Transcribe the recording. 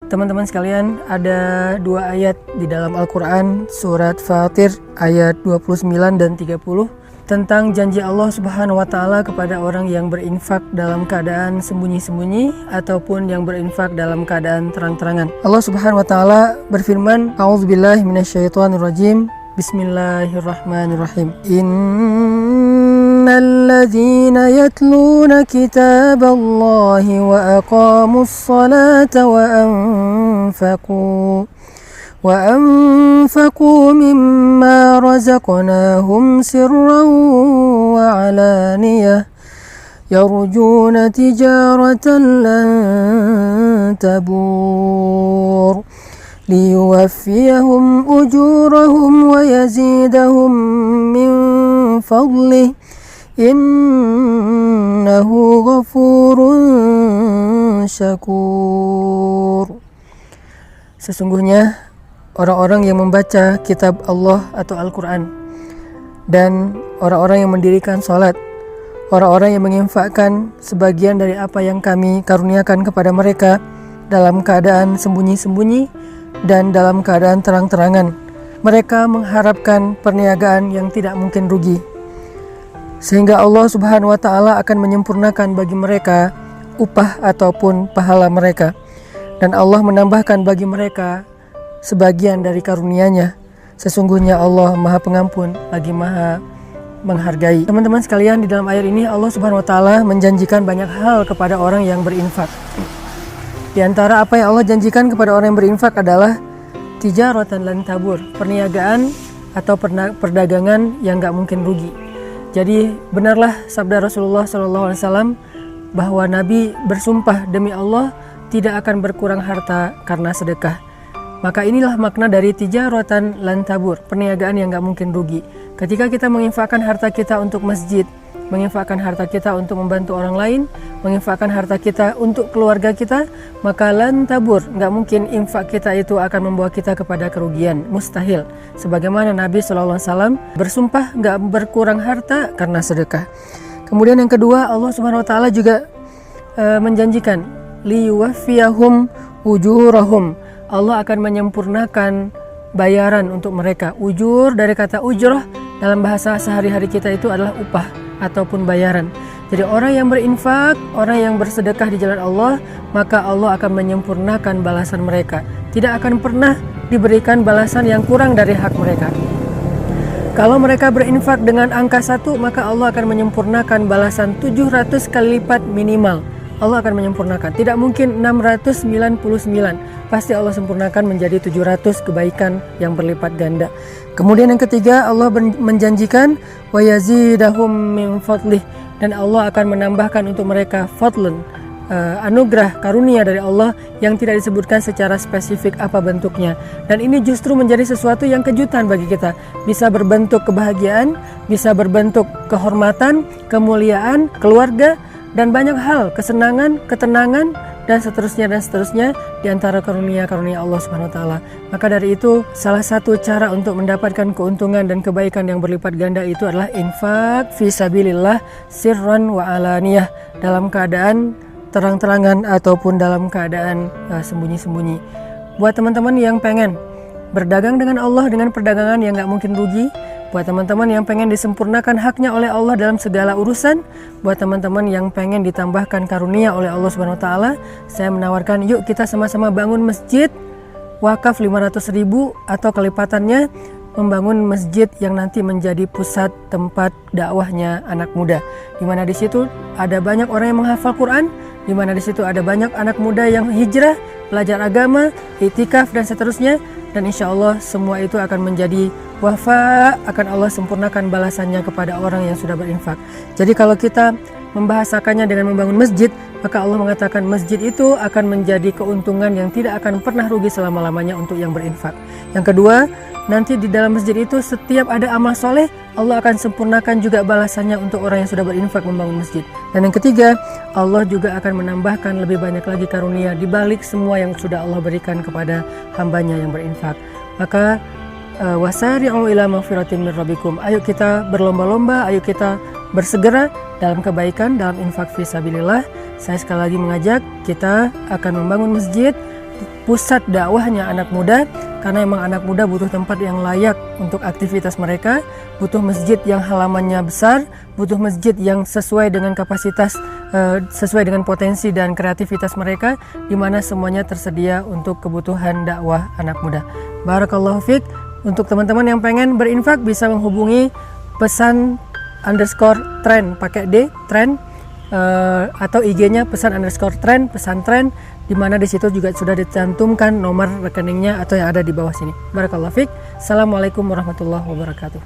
Teman-teman sekalian, ada dua ayat di dalam Al-Quran, surat Fatir ayat 29 dan 30 tentang janji Allah Subhanahu wa Ta'ala kepada orang yang berinfak dalam keadaan sembunyi-sembunyi ataupun yang berinfak dalam keadaan terang-terangan. Allah Subhanahu wa Ta'ala berfirman, A'udzubillahi minasyaitonirrajim, Bismillahirrahmanirrahim. الذين يتلون كتاب الله وأقاموا الصلاة وأنفقوا مما رزقناهم سرا وعلانية يرجون تجارة لن تبور ليوفيهم أجورهم ويزيدهم من فضله Innahu ghafurun syakur. Sesungguhnya orang-orang yang membaca kitab Allah atau Al-Quran dan orang-orang yang mendirikan salat, orang-orang yang menginfakkan sebagian dari apa yang kami karuniakan kepada mereka dalam keadaan sembunyi-sembunyi dan dalam keadaan terang-terangan, mereka mengharapkan perniagaan yang tidak mungkin rugi, sehingga Allah Subhanahu wa Ta'ala akan menyempurnakan bagi mereka upah ataupun pahala mereka, dan Allah menambahkan bagi mereka sebagian dari karunia-Nya. Sesungguhnya Allah Maha Pengampun lagi Maha Menghargai. Teman-teman sekalian, di dalam ayat ini Allah Subhanahu wa Ta'ala menjanjikan banyak hal kepada orang yang berinfak. Di antara apa yang Allah janjikan kepada orang yang berinfak adalah tijaratan lan tabur, perniagaan atau perdagangan yang gak mungkin rugi. Jadi benarlah sabda Rasulullah SAW bahwa Nabi bersumpah demi Allah tidak akan berkurang harta karena sedekah. Maka inilah makna dari tijaratan lan tabur, perniagaan yang gak mungkin rugi. Ketika kita menginfakkan harta kita untuk masjid, menginfakkan harta kita untuk membantu orang lain, menginfakkan harta kita untuk keluarga kita, maka lan tabur, gak mungkin infak kita itu akan membawa kita kepada kerugian, mustahil. Sebagaimana Nabi SAW bersumpah gak berkurang harta karena sedekah. Kemudian yang kedua, Allah Subhanahu wa Ta'ala juga menjanjikan liyuwaffiyahum ujurahum, Allah akan menyempurnakan bayaran untuk mereka. Ujur dari kata ujrah dalam bahasa sehari-hari kita itu adalah upah ataupun bayaran. Jadi orang yang berinfak, orang yang bersedekah di jalan Allah, maka Allah akan menyempurnakan balasan mereka. Tidak akan pernah diberikan balasan yang kurang dari hak mereka. Kalau mereka berinfak dengan angka 1, maka Allah akan menyempurnakan balasan 700 kali lipat minimal. Allah akan menyempurnakan. Tidak mungkin 699. Pasti Allah sempurnakan menjadi 700 kebaikan yang berlipat ganda. Kemudian yang ketiga, Allah menjanjikan wa yazidahum min fadlih, dan Allah akan menambahkan untuk mereka fadlun, anugerah karunia dari Allah yang tidak disebutkan secara spesifik apa bentuknya. Dan ini justru menjadi sesuatu yang kejutan bagi kita. Bisa berbentuk kebahagiaan, bisa berbentuk kehormatan, kemuliaan, keluarga, dan banyak hal, kesenangan, ketenangan, dan seterusnya di antara karunia-karunia Allah Subhanahu wa Ta'ala. Maka dari itu, salah satu cara untuk mendapatkan keuntungan dan kebaikan yang berlipat ganda itu adalah infak fi sabilillah sirran wa alaniyah, dalam keadaan terang-terangan ataupun dalam keadaan sembunyi-sembunyi. Buat teman-teman yang pengen berdagang dengan Allah dengan perdagangan yang gak mungkin rugi, buat teman-teman yang pengen disempurnakan haknya oleh Allah dalam segala urusan, buat teman-teman yang pengen ditambahkan karunia oleh Allah Subhanahu wa Ta'ala, saya menawarkan yuk kita sama-sama bangun masjid wakaf 500.000 atau kelipatannya, membangun masjid yang nanti menjadi pusat tempat dakwahnya anak muda, di mana di situ ada banyak orang yang menghafal Quran, di mana di situ ada banyak anak muda yang hijrah, belajar agama, iktikaf dan seterusnya, dan insya Allah semua itu akan menjadi wafa, akan Allah sempurnakan balasannya kepada orang yang sudah berinfak. Jadi kalau kita membahasakannya dengan membangun masjid, maka Allah mengatakan masjid itu akan menjadi keuntungan yang tidak akan pernah rugi selama-lamanya untuk yang berinfak. Yang kedua, nanti di dalam masjid itu setiap ada amal soleh, Allah akan sempurnakan juga balasannya untuk orang yang sudah berinfak membangun masjid. Dan yang ketiga, Allah juga akan menambahkan lebih banyak lagi karunia di balik semua yang sudah Allah berikan kepada hambanya yang berinfak. Maka wasari'u ila maghfiratin min rabbikum, ayo kita berlomba-lomba, ayo kita bersegera dalam kebaikan, dalam infak fi sabilillah. Saya sekali lagi mengajak kita akan membangun masjid pusat dakwahnya anak muda, karena memang anak muda butuh tempat yang layak untuk aktivitas mereka, butuh masjid yang halamannya besar, butuh masjid yang sesuai dengan kapasitas, sesuai dengan potensi dan kreativitas mereka, di mana semuanya tersedia untuk kebutuhan dakwah anak muda. Barakallahu fiik. Untuk teman-teman yang pengen berinfak bisa menghubungi pesan_tren pakai D, tren, atau IG-nya pesan_tren, pesantren, di mana di situ juga sudah dicantumkan nomor rekeningnya atau yang ada di bawah sini. Barakallahu fiik. Assalamualaikum warahmatullahi wabarakatuh.